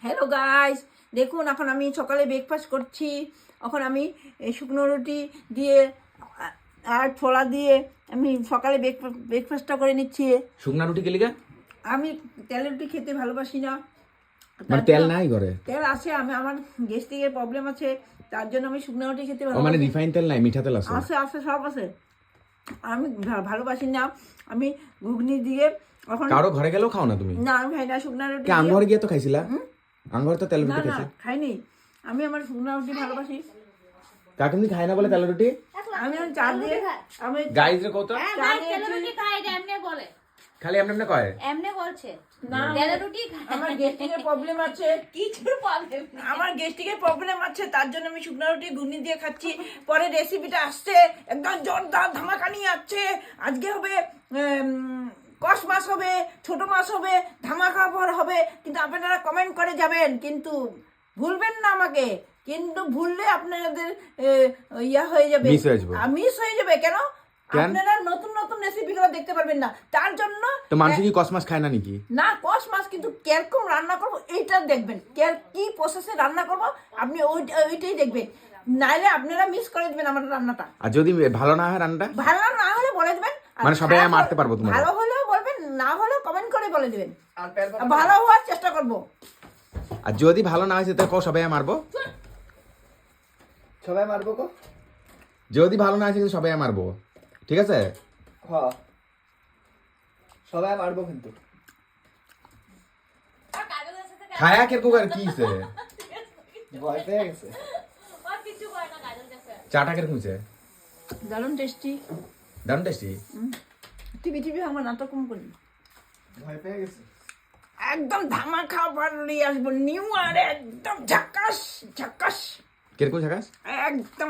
Hello guys, দেখুন এখন আমি সকালে ব্রেকফাস্ট করছি। এখন আমি শুকনো রুটি দিয়ে আর ছোলা দিয়ে আমি সকালে ব্রেকফাস্টটা করে নিচ্ছি। শুকনা রুটি কে লিগা? আমি তেলের রুটি খেতে ভালোবাসি না। মানে তেল নাই ঘরে? তেল আছে, আমার গ্যাস্ট্রিকের প্রবলেম আছে, তার জন্য আমি শুকনো রুটি খেতে ও মানে ভালোবাসি। রিফাইন তেল নাই, মিঠা তেল আছে? আছে আছে, সব আছে। আমি ভালোবাসি না। আমি ঘুগনি দিয়ে এখন কারো ঘরে গেলেও খাও না তুমি? না, আমি খাই না শুকনো রুটি। আঙ্গ ঘরে গিয়ে তো খাইছিলা? আঙ্গ ঘরে তো তেল না রুটি না, খাইছি। খাইনি। আমি আমার শুকনো রুটি ভালোবাসি। কাকুনি খায় না বলে তেল রুটি? আমি চা দিয়ে আমি গাইস রে কত চা দিয়ে রুটি খায় এটা এমনি বলে, খালি এমনি এমনি কয়। এমনি বলছে না, তেলের রুটি খায়। আমার গ্যাস্ট্রিকের প্রবলেম আছে। কিছুর প্রবলেম আমার গ্যাস্ট্রিকের প্রবলেম আছে, তার জন্য আমি শুকনো রুটি ঘুগনি দিয়ে খাচ্ছি। পরে রেসিপিটা আসছে, একদম জোরদার ধামাকা নিয়ে আসছে। আজকে হবে কষ মাছ হবে, ছোট মাছ হবে, ধামাকা পর হবে। কিন্তু আপনারা কমেন্ট করে যাবেন, কিন্তু ভুলবেন না আমাকে। কিন্তু ভুললে আপনাদের ইয়া হয়ে যাবে, মিস হয়ে যাবে। মিস হয়ে যাবে। কেন? কেন? আপনারা নতুন নতুন রেসিপিগুলো দেখতে পারবেন না, তার জন্য। তো মানুষ কি কস মাছ খায় না নাকি? না, কষ মাছ কিন্তু কিরকম রান্না করবো এইটা দেখবেন, কি প্রসেসে রান্না করবো আপনি ওইটাই দেখবেন। নাইলে আপনারা মিস করে দিবেন আমার রান্নাটা। আর যদি ভালো না হয় রান্নাটা? ভালো না হলে বলে দিবেন। আর মানে সবাই খারাপ মারতে পারবো তোমার? ভালো হলেও বলবেন, না হলেও কমেন্ট করে বলে দিবেন। ভালো হওয়ার চেষ্টা করবো। আর যদি ভালো না হয়েছে তাহলে কও সবাই মারবো? সবাই মারবো কো? যদি ভালো না হয়েছে কিন্তু সবাই মারবো, ঠিক আছে? হ্যাঁ, সবাই মারবো কিন্তু। খায়া কিরকম আর কি হইছে? ভয় পেয়ে গেছে। আর কিছু করে না কাজল কাছে। চাটা কিরকম হইছে? দারুণ টেস্টি। দারুণ টেস্টি। টিভি আমার নাটক কম করি। ভয় পেয়ে গেছে। একদম ধামাকা বাড়ি আসবো, নিউ আর একদম ঝাকাস ঝাকাস, কিরকম ঝাকাস? একদম